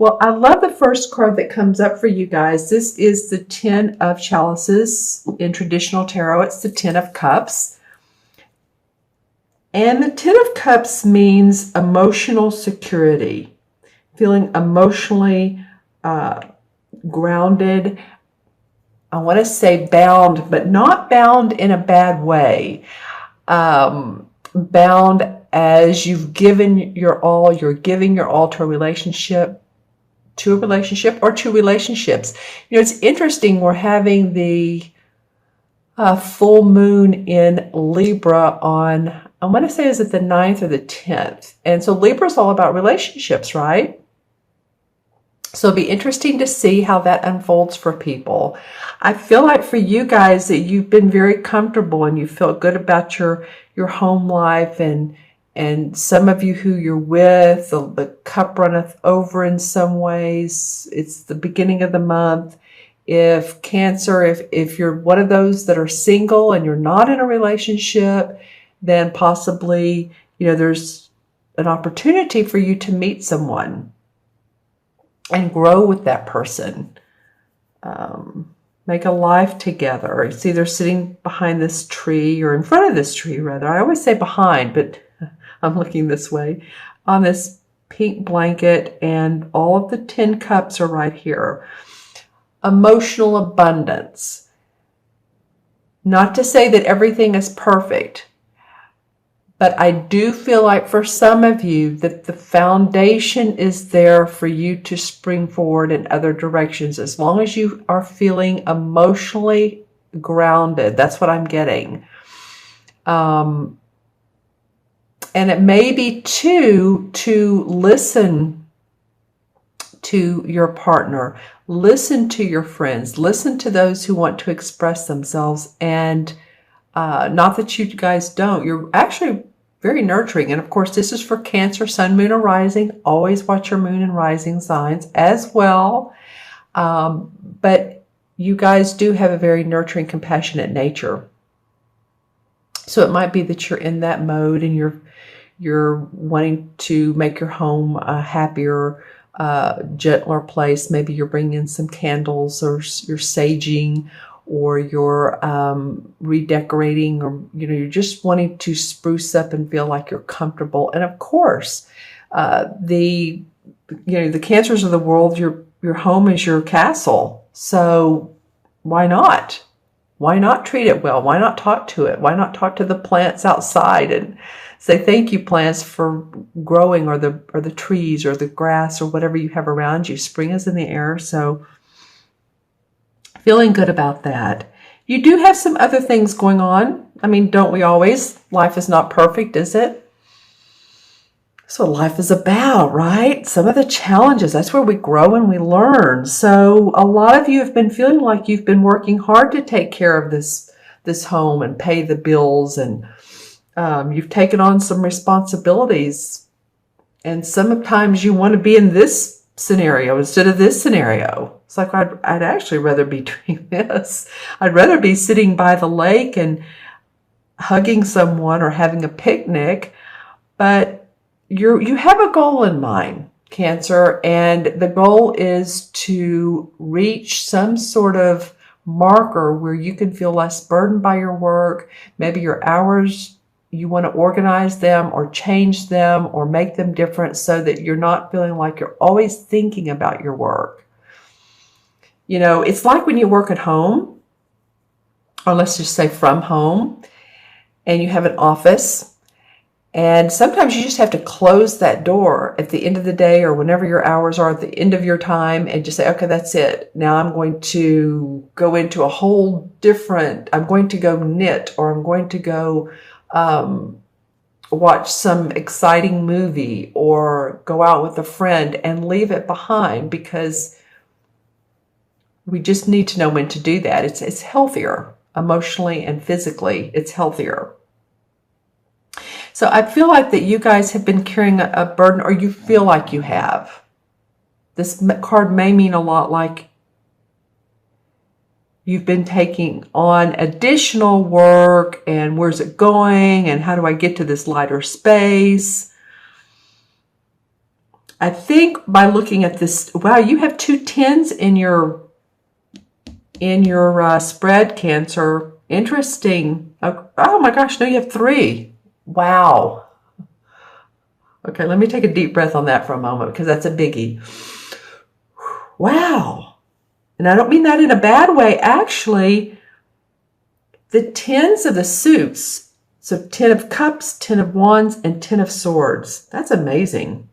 Well, I love the first card that comes up for you guys. This is the Ten of Chalices. In traditional tarot, it's the Ten of Cups. And the Ten of Cups means emotional security, feeling emotionally grounded. I want to say bound, but not bound in a bad way. Bound as you've given your all, you're giving your all to a relationship or two relationships. You know, it's interesting. We're having the full moon in Libra on, I want to say, is it the 9th or the 10th? And so Libra is all about relationships, right? So it'll be interesting to see how that unfolds for people. I feel like for you guys that you've been very comfortable and you feel good about your home life, and some of you who you're with, the cup runneth over in some ways. It's the beginning of the month. If Cancer, if you're one of those that are single and you're not in a relationship, then possibly, you know, there's an opportunity for you to meet someone and grow with that person. Make a life together. It's either sitting behind this tree or in front of this tree, rather. I always say behind, but I'm looking this way, on this pink blanket, and all of the 10 cups are right here. Emotional abundance. Not to say that everything is perfect, but I do feel like for some of you that the foundation is there for you to spring forward in other directions, as long as you are feeling emotionally grounded. That's what I'm getting. And it may be to listen to your partner, listen to your friends, listen to those who want to express themselves. And not that you guys don't, you're actually very nurturing. And of course, this is for Cancer, Sun, Moon, or Rising. Always watch your Moon and Rising signs as well. But you guys do have a very nurturing, compassionate nature. So it might be that you're in that mode and you're wanting to make your home a happier, gentler place. Maybe you're bringing in some candles, or you're saging, or you're redecorating, or you're just wanting to spruce up and feel like you're comfortable. And of course, the Cancers of the world, your home is your castle. So why not? Why not treat it well? Why not talk to it? Why not talk to the plants outside and say thank you, plants, for growing, or the trees or the grass or whatever you have around you. Spring is in the air, so feeling good about that. You do have some other things going on. I mean, don't we always? Life is not perfect, is it? That's what life is about, right? Some of the challenges, that's where we grow and we learn. So a lot of you have been feeling like you've been working hard to take care of this home and pay the bills, and you've taken on some responsibilities. And sometimes you want to be in this scenario instead of this scenario. It's like, I'd actually rather be doing this. I'd rather be sitting by the lake and hugging someone or having a picnic. But you have a goal in mind, Cancer, and the goal is to reach some sort of marker where you can feel less burdened by your work. Maybe your hours, you want to organize them or change them or make them different so that you're not feeling like you're always thinking about your work. It's like when you work at home, or let's just say from home, and you have an office. And sometimes you just have to close that door at the end of the day, or whenever your hours are at the end of your time, and just say, okay, that's it. Now I'm going to go into a whole different, I'm going to go knit, or I'm going to go watch some exciting movie, or go out with a friend, and leave it behind, because we just need to know when to do that. It's healthier emotionally and physically. It's healthier. So I feel like that you guys have been carrying a burden, or you feel like you have. This card may mean a lot like you've been taking on additional work, and where's it going, and how do I get to this lighter space? I think by looking at this, wow, you have 2 10s in your spread, Cancer. Interesting. Oh my gosh, no, you have 3. Wow. Okay, let me take a deep breath on that for a moment because that's a biggie. Wow. And I don't mean that in a bad way. Actually, the 10s of the suits, so 10 of cups, 10 of wands, and 10 of swords. That's amazing.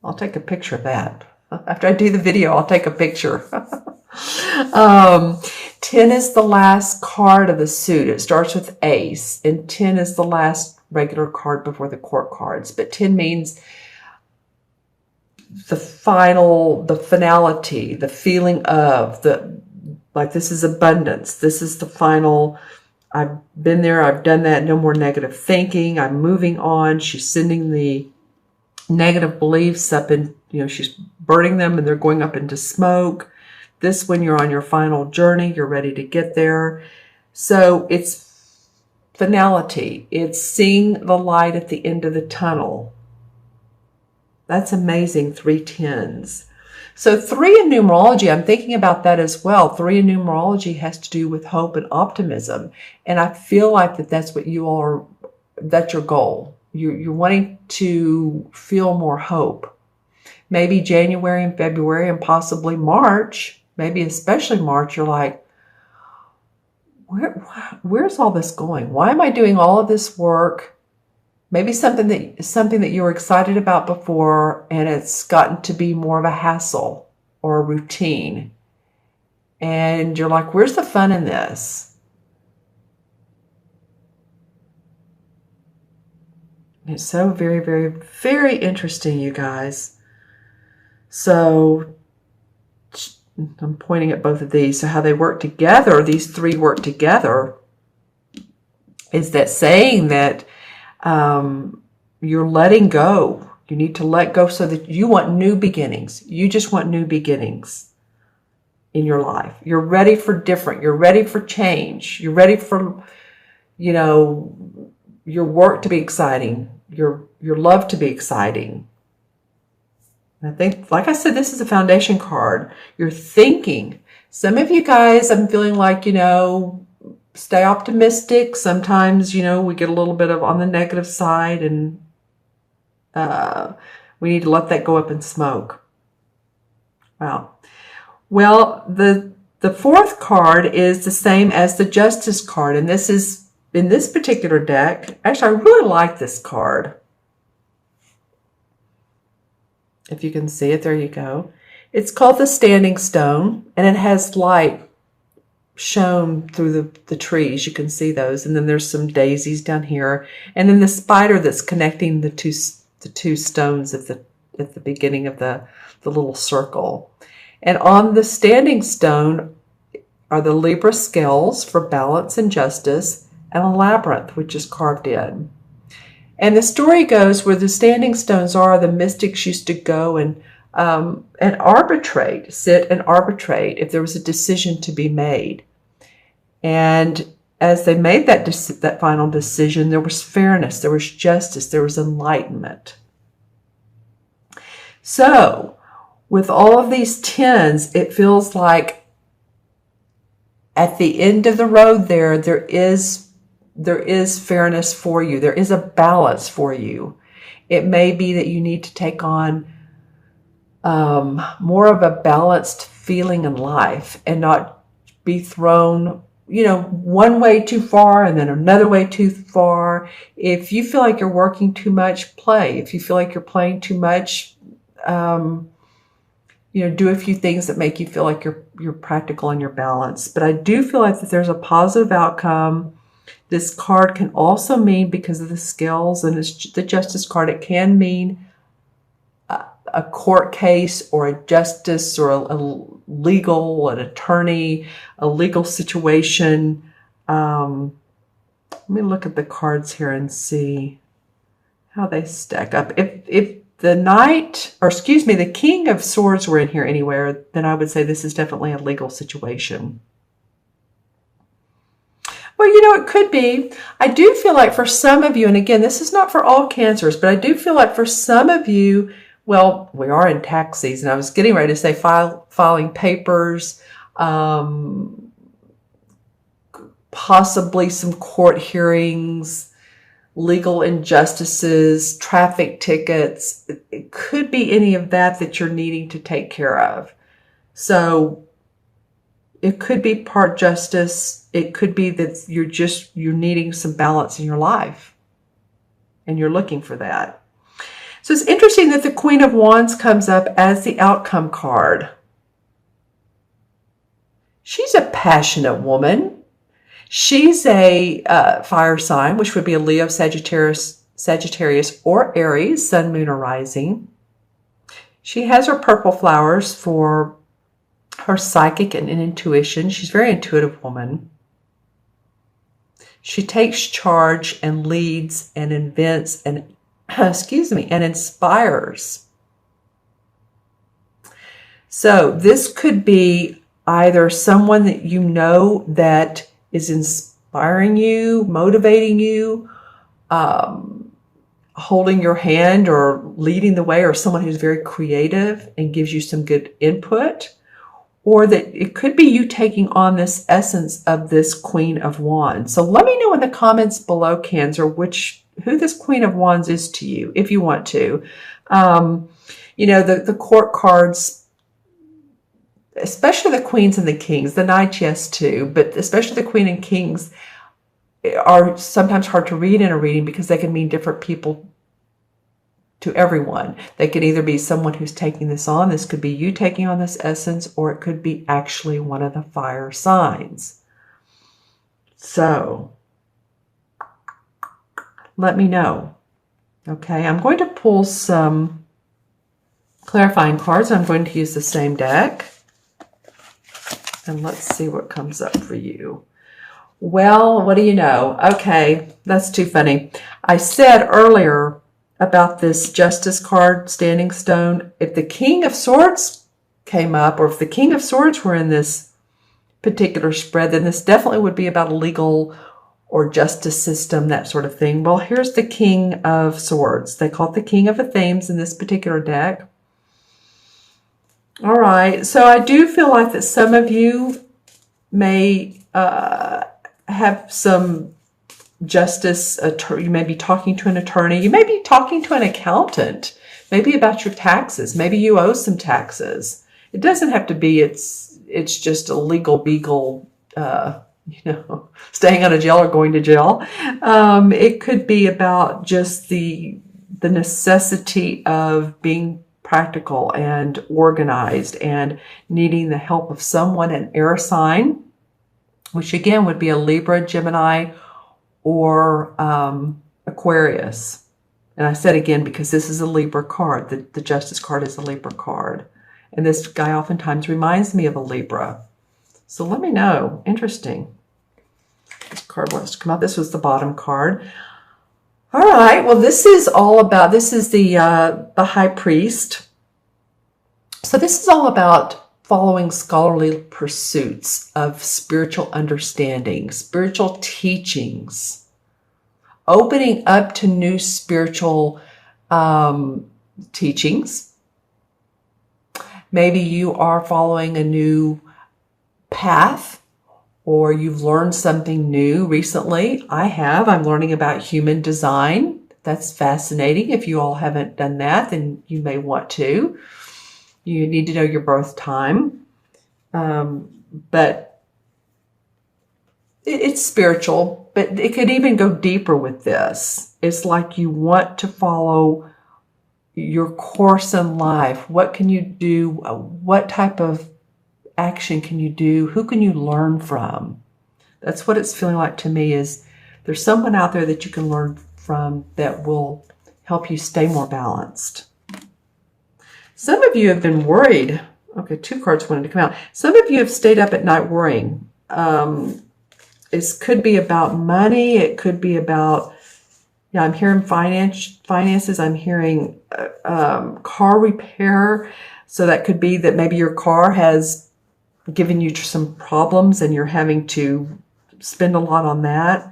I'll take a picture of that. After I do the video, I'll take a picture. 10 is the last card of the suit. It starts with ace, and 10 is the last regular card before the court cards. But 10 means the finality, the feeling of, like this is abundance. This is the final, I've been there, I've done that, no more negative thinking, I'm moving on. She's sending the negative beliefs up in, she's burning them and they're going up into smoke. This, when you're on your final journey, you're ready to get there. So it's finality. It's seeing the light at the end of the tunnel. That's amazing, 3 10s. So 3 in numerology, I'm thinking about that as well. 3 in numerology has to do with hope and optimism. And I feel like that's what you all are, that's your goal. You're wanting to feel more hope. Maybe January and February and possibly March, maybe especially March, you're like, where's all this going? Why am I doing all of this work? Maybe something that you were excited about before, and it's gotten to be more of a hassle or a routine. And you're like, where's the fun in this? It's so very, very, very interesting, you guys. So I'm pointing at both of these. So how they work together, these 3 work together, is that saying that you're letting go. You need to let go so that you want new beginnings. You just want new beginnings in your life. You're ready for different. You're ready for change. You're ready for, your work to be exciting. Your love to be exciting. And I think, like I said, this is a foundation card. You're thinking. Some of you guys, I'm feeling like, stay optimistic. Sometimes, we get a little bit of on the negative side, and we need to let that go up in smoke. Wow. Well, the 4th card is the same as the Justice card, and this is in this particular deck. Actually, I really like this card. If you can see it, there you go. It's called the Standing Stone, and it has light shown through the trees. You can see those, and then there's some daisies down here, and then the spider that's connecting the two stones at the beginning of the little circle. And on the Standing Stone are the Libra scales for balance and justice, and a labyrinth which is carved in. And the story goes, where the standing stones are, the mystics used to go and arbitrate, sit and arbitrate if there was a decision to be made. And as they made that final decision, there was fairness, there was justice, there was enlightenment. So, with all of these 10s, it feels like at the end of the road there is fairness for you. There is a balance for you. It may be that you need to take on more of a balanced feeling in life and not be thrown, one way too far and then another way too far. If you feel like you're working too much, play. If you feel like you're playing too much, do a few things that make you feel like you're practical and you're balanced. But I do feel like that there's a positive outcome. This card can also mean, because of the scales and it's the Justice card, it can mean a court case or a justice or an attorney, a legal situation. Let me look at the cards here and see how they stack up. If the the King of Swords were in here anywhere, then I would say this is definitely a legal situation. Well, it could be. I do feel like for some of you, and again, this is not for all Cancers, but I do feel like for some of you, Well, we are in tax season. I was getting ready to say filing papers, possibly some court hearings, legal injustices, traffic tickets. It could be any of that you're needing to take care of. So it could be part justice. It could be that you're needing some balance in your life and you're looking for that. So it's interesting that the Queen of Wands comes up as the outcome card. She's a passionate woman. She's a fire sign, which would be a Leo, Sagittarius, or Aries, sun, moon, or rising. She has her purple flowers for her psychic and intuition. She's a very intuitive woman. She takes charge and leads and invents and and inspires. So this could be either someone that you know that is inspiring you, motivating you, holding your hand or leading the way, or someone who's very creative and gives you some good input, or that it could be you taking on this essence of this Queen of Wands. So let me know in the comments below, Cancer, who this Queen of Wands is to you, if you want to. The court cards, especially the Queens and the Kings, the Knights, yes, too, but especially the Queen and Kings are sometimes hard to read in a reading because they can mean different people to everyone. They could either be someone who's taking this on. This could be you taking on this essence, or it could be actually one of the fire signs. So let me know. Okay, I'm going to pull some clarifying cards. I'm going to use the same deck. And let's see what comes up for you. Well, what do you know? Okay, that's too funny. I said earlier about this Justice card, Standing Stone. If the King of Swords came up, or if the King of Swords were in this particular spread, then this definitely would be about a legal or justice system, that sort of thing. Well, here's the King of Swords. They call it the King of Athens in this particular deck. All right, so I do feel like that some of you may have some justice. You may be talking to an attorney. You may be talking to an accountant, maybe about your taxes. Maybe you owe some taxes. It doesn't have to be, it's just a legal beagle, staying out of jail or going to jail. It could be about just the necessity of being practical and organized and needing the help of someone, an air sign, which again would be a Libra, Gemini, or Aquarius. And I said again because this is a Libra card. The Justice card is a Libra card. And this guy oftentimes reminds me of a Libra. So let me know. Interesting. This card wants to come out. This was the bottom card. All right. Well, this is the High Priest. So this is all about following scholarly pursuits of spiritual understanding, spiritual teachings, opening up to new spiritual teachings. Maybe you are following a new path, or you've learned something new recently. I'm learning about human design. That's fascinating. If you all haven't done that, then you may want to. You need to know your birth time. But it's spiritual, but it could even go deeper with this. It's like you want to follow your course in life. What can you do? What type of action can you do? Who can you learn from? That's what it's feeling like to me, is there's someone out there that you can learn from that will help you stay more balanced. Some of you have been worried. Okay, 2 cards wanted to come out. Some of you have stayed up at night worrying. It could be about money. It could be about, I'm hearing finances. I'm hearing car repair. So that could be that maybe your car has given you some problems and you're having to spend a lot on that.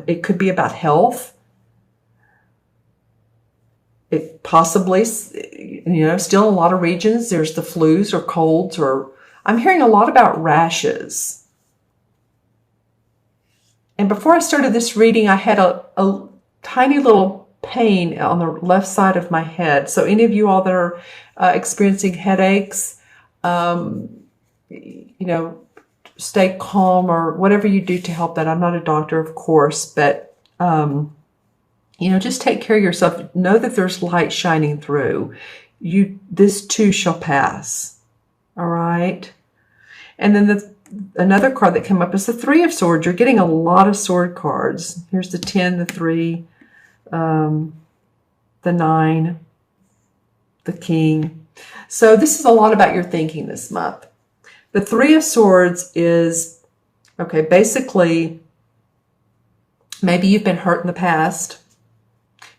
It could be about health. It possibly, still in a lot of regions, there's the flus or colds, or I'm hearing a lot about rashes. And before I started this reading, I had a tiny little pain on the left side of my head. So any of you all that are experiencing headaches, stay calm or whatever you do to help that. I'm not a doctor, of course, but, just take care of yourself. Know that there's light shining through. This too shall pass. All right. And then another card that came up is the Three of Swords. You're getting a lot of sword cards. Here's the 10, the 3, the 9, the King. So this is a lot about your thinking this month. The Three of Swords is, basically, maybe you've been hurt in the past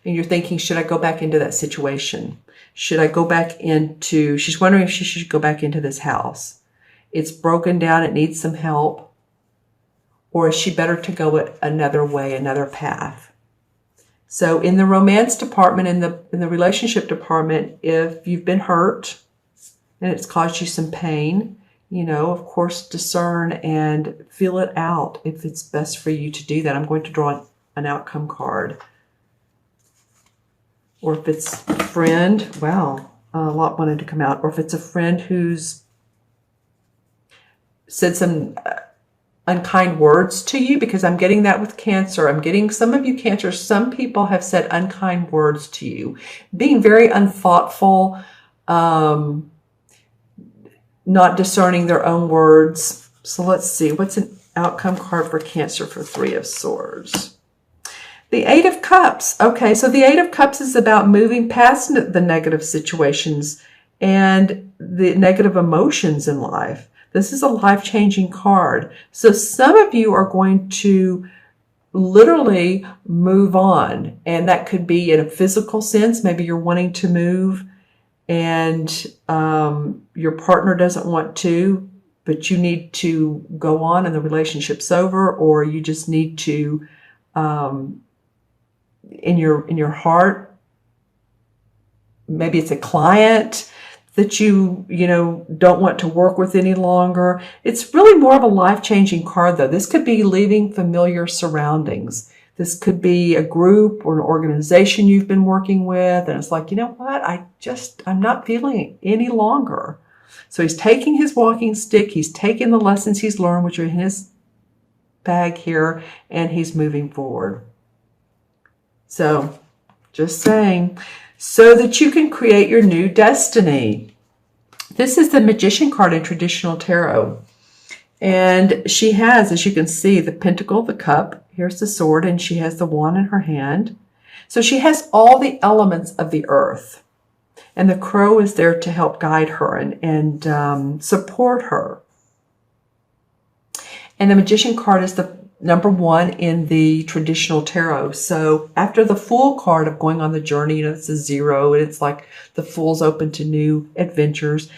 and you're thinking, should I go back into that situation? Should I go back into, she's wondering if she should go back into this house. It's broken down, it needs some help. Or is she better to go another way, another path? So in the romance department, in the relationship department, if you've been hurt and it's caused you some pain, of course, discern and feel it out if it's best for you to do that. I'm going to draw an outcome card. Or if it's a friend, wow, a lot wanted to come out. Or if it's a friend who's said some unkind words to you, because I'm getting that with Cancer. I'm getting some of you Cancer. Some people have said unkind words to you, being very unthoughtful, not discerning their own words. So let's see, what's an outcome card for Cancer for Three of Swords? The Eight of Cups. Okay, so the Eight of Cups is about moving past the negative situations and the negative emotions in life. This is a life-changing card. So some of you are going to literally move on, and that could be in a physical sense. Maybe you're wanting to move and your partner doesn't want to, but you need to go on and the relationship's over, or you just need to, in your heart, maybe it's a client that you don't want to work with any longer. It's really more of a life-changing card, though. This could be leaving familiar surroundings. This could be a group or an organization you've been working with, and it's like, you know what? I'm not feeling it any longer. So he's taking his walking stick, he's taking the lessons he's learned, which are in his bag here, and he's moving forward. So, just saying, so that you can create your new destiny. This is the Magician card in traditional tarot. And she has, as you can see, the Pentacle, the Cup. Here's the Sword, and she has the Wand in her hand. So she has all the elements of the earth. And the Crow is there to help guide her and support her. And the Magician card is the number 1 in the traditional tarot. So after the Fool card of going on the journey, it's a 0, and it's like the Fool's open to new adventures.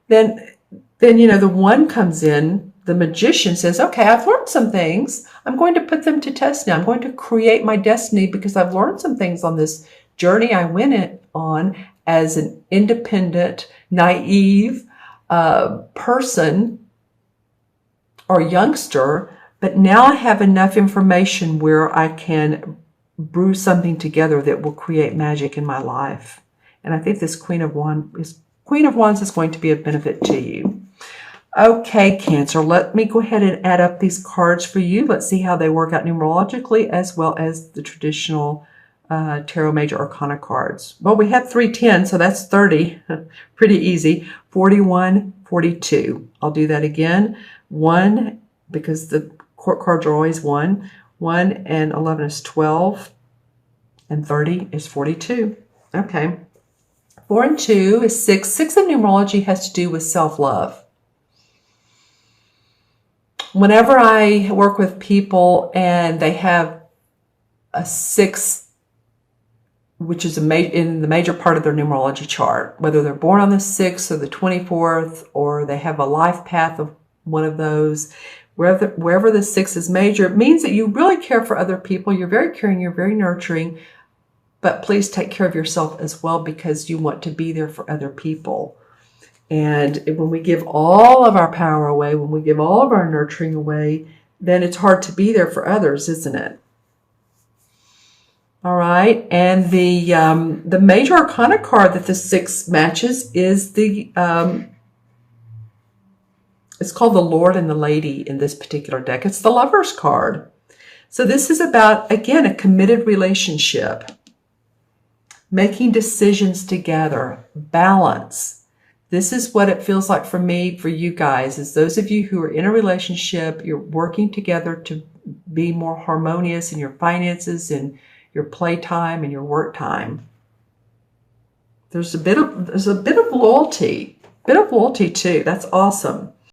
Then the 1 comes in. The Magician says, okay, I've learned some things. I'm going to put them to test now. I'm going to create my destiny because I've learned some things on this journey I went on as an independent, naive person or youngster. But now I have enough information where I can brew something together that will create magic in my life. And I think this Queen of Wands is going to be of benefit to you. Okay, Cancer, let me go ahead and add up these cards for you. Let's see how they work out numerologically as well as the traditional Tarot Major Arcana cards. Well, we have 3 10s, so that's 30. Pretty easy. 41, 42. I'll do that again. 1, because the court cards are always 1. 1 and 11 is 12. And 30 is 42. Okay. 4 and 2 is 6. 6 in numerology has to do with self-love. Whenever I work with people and they have a 6, which is in the major part of their numerology chart, whether they're born on the 6th or the 24th, or they have a life path of one of those, wherever the 6 is major, it means that you really care for other people. You're very caring, you're very nurturing, but please take care of yourself as well, because you want to be there for other people. And when we give all of our power away, when we give all of our nurturing away, then it's hard to be there for others, isn't it? All right. And the major arcana card that the 6 matches is it's called the Lord and the Lady in this particular deck. It's the Lover's card. So this is about, again, a committed relationship, making decisions together, balance. This is what it feels like for me, for you guys, is those of you who are in a relationship, you're working together to be more harmonious in your finances and your playtime and your work time. There's a bit of loyalty too. That's awesome.